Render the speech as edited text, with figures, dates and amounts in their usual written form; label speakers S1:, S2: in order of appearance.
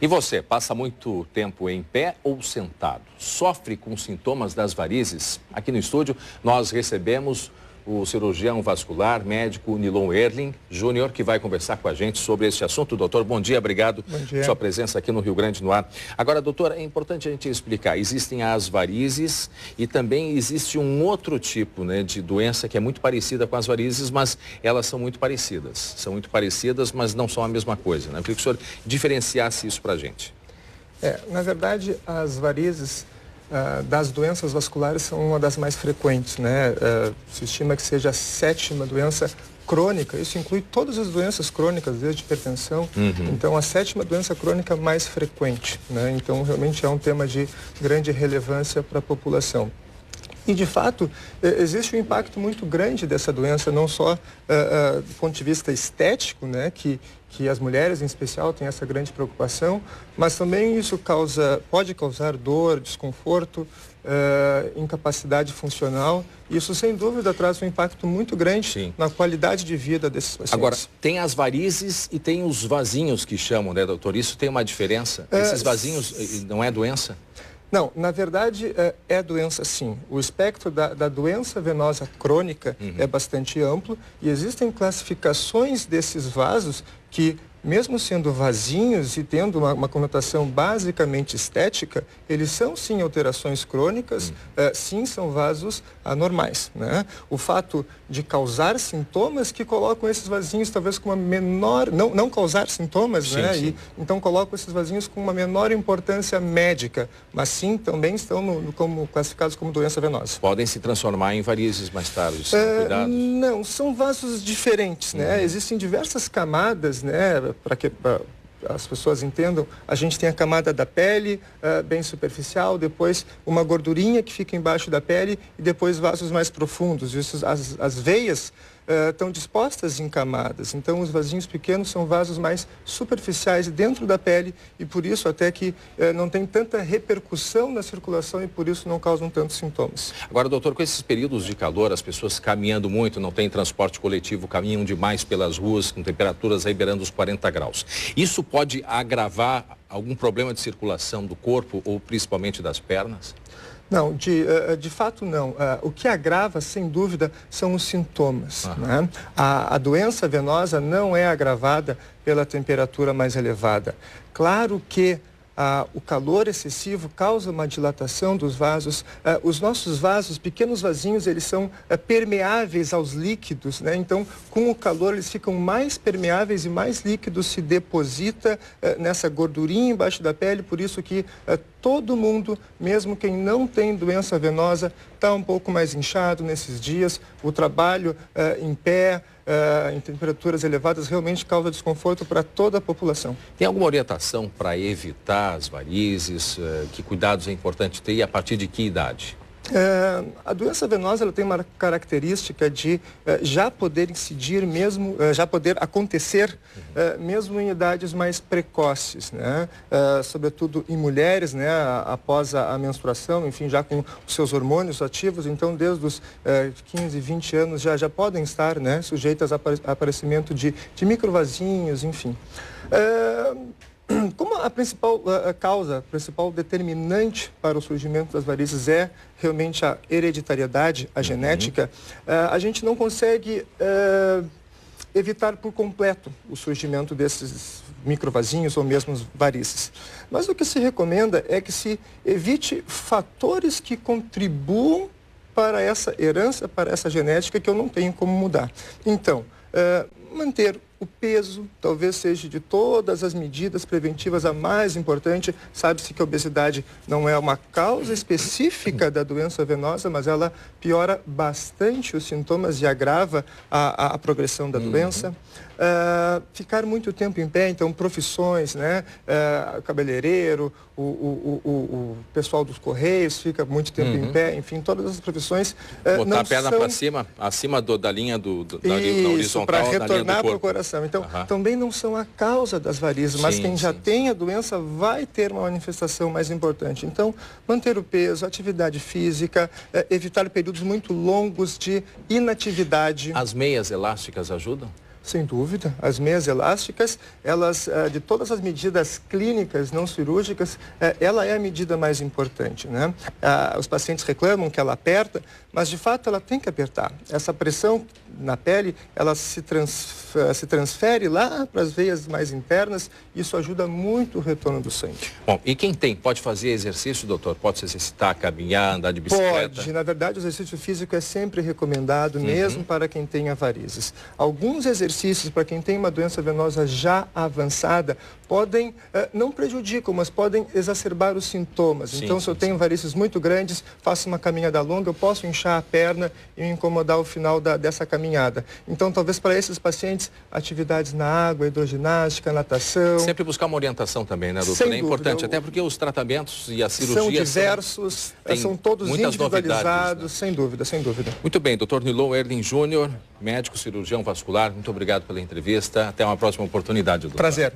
S1: E você, passa muito tempo em pé ou sentado? Sofre com sintomas das varizes? Aqui no estúdio, nós recebemos o cirurgião vascular, médico Nilon Erling Júnior, que vai conversar com a gente sobre esse assunto. Doutor, bom dia, obrigado por sua presença aqui no Rio Grande no Ar. Agora, doutor, é importante a gente explicar, existem as varizes e também existe um outro tipo, né, de doença que é muito parecida com as varizes, mas elas são muito parecidas. São muito parecidas, mas não são a mesma coisa, né? Eu queria que o senhor diferenciasse isso para a gente.
S2: Na verdade, as varizes das doenças vasculares são uma das mais frequentes, né? Se estima que seja a 7ª doença crônica, isso inclui todas as doenças crônicas, desde hipertensão, então a 7ª doença crônica mais frequente, né? Então realmente é um tema de grande relevância para a população. E, de fato, existe um impacto muito grande dessa doença, não só do ponto de vista estético, né, que as mulheres, em especial, têm essa grande preocupação, mas também isso pode causar dor, desconforto, incapacidade funcional. Isso, sem dúvida, traz um impacto muito grande na qualidade de vida desses pacientes.
S1: Agora, tem as varizes e tem os vasinhos que chamam, né, doutor? Isso tem uma diferença? Esses vasinhos não é doença?
S2: Não, na verdade é doença sim. O espectro da doença venosa crônica é bastante amplo e existem classificações desses vasos que, mesmo sendo vasinhos e tendo uma conotação basicamente estética, eles são sim alterações crônicas, sim são vasos anormais, né? O fato de causar sintomas que colocam esses vasinhos talvez com uma menor, não causar sintomas, né?
S1: Sim.
S2: E então colocam esses vasinhos com uma menor importância médica, mas sim também estão classificados como doença venosa.
S1: Podem se transformar em varizes mais tarde, cuidado?
S2: Não, são vasos diferentes, né? Existem diversas camadas, né? Para que as pessoas entendam, a gente tem a camada da pele, bem superficial, depois uma gordurinha que fica embaixo da pele e depois vasos mais profundos. Isso, as veias estão dispostas em camadas, então os vasinhos pequenos são vasos mais superficiais dentro da pele e por isso até que não tem tanta repercussão na circulação e por isso não causam tantos sintomas.
S1: Agora, doutor, com esses períodos de calor, as pessoas caminhando muito, não tem transporte coletivo, caminham demais pelas ruas com temperaturas aí beirando os 40 graus. Isso pode agravar algum problema de circulação do corpo ou principalmente das pernas?
S2: Não, de fato não. O que agrava, sem dúvida, são os sintomas, né? A doença venosa não é agravada pela temperatura mais elevada. Claro que o calor excessivo causa uma dilatação dos vasos. Os nossos vasos, pequenos vasinhos, eles são permeáveis aos líquidos, né? Então, com o calor, eles ficam mais permeáveis e mais líquido se deposita nessa gordurinha embaixo da pele, por isso que todo mundo, mesmo quem não tem doença venosa, está um pouco mais inchado nesses dias. O trabalho em pé, em temperaturas elevadas, realmente causa desconforto para toda a população.
S1: Tem alguma orientação para evitar as varizes? Que cuidados é importante ter e a partir de que idade?
S2: A doença venosa ela tem uma característica de já poder incidir mesmo, já poder acontecer mesmo em idades mais precoces, né? Sobretudo em mulheres, né? Após a menstruação, enfim, já com os seus hormônios ativos, então desde os 15, 20 anos já podem estar, né, sujeitas a aparecimento de microvasinhos, enfim. Como a principal causa, a principal determinante para o surgimento das varizes é realmente a hereditariedade, a genética, a gente não consegue evitar por completo o surgimento desses microvasinhos ou mesmo varizes. Mas o que se recomenda é que se evite fatores que contribuam para essa herança, para essa genética que eu não tenho como mudar. Então, manter o peso, talvez seja de todas as medidas preventivas a mais importante. Sabe-se que a obesidade não é uma causa específica da doença venosa, mas ela piora bastante os sintomas e agrava a progressão da doença. Ficar muito tempo em pé, então profissões, né? Cabeleireiro, o pessoal dos Correios fica muito tempo em pé, enfim, todas as profissões
S1: botar a perna para cima, acima da linha da horizontal,
S2: para retornar para o coração. Então, também não são a causa das varizes, mas quem já tem a doença vai ter uma manifestação mais importante. Então, manter o peso, atividade física, evitar períodos muito longos de inatividade.
S1: As meias elásticas ajudam?
S2: Sem dúvida. As meias elásticas, elas, de todas as medidas clínicas não cirúrgicas, ela é a medida mais importante, né? Os pacientes reclamam que ela aperta, mas de fato ela tem que apertar. Essa pressão na pele, ela se transfere lá para as veias mais internas, e isso ajuda muito o retorno do sangue.
S1: Bom, e quem tem, pode fazer exercício, doutor? Pode se exercitar, caminhar, andar de bicicleta?
S2: Pode. Na verdade, o exercício físico é sempre recomendado, mesmo para quem tenha varizes. Alguns exercícios para quem tem uma doença venosa já avançada podem, não prejudicam, mas podem exacerbar os sintomas.
S1: Sim,
S2: então, se eu tenho varizes muito grandes, faço uma caminhada longa, eu posso inchar a perna e me incomodar ao final dessa caminhada. Então, talvez para esses pacientes, atividades na água, hidroginástica, natação.
S1: Sempre buscar uma orientação também, né, doutor?
S2: Sem
S1: É importante,
S2: dúvida.
S1: até porque os tratamentos e as cirurgias
S2: são diversos, são todos individualizados, né? Sem dúvida, sem dúvida.
S1: Muito bem, doutor Nilon Erling Júnior, médico cirurgião vascular, muito obrigado pela entrevista. Até uma próxima oportunidade, doutor.
S2: Prazer.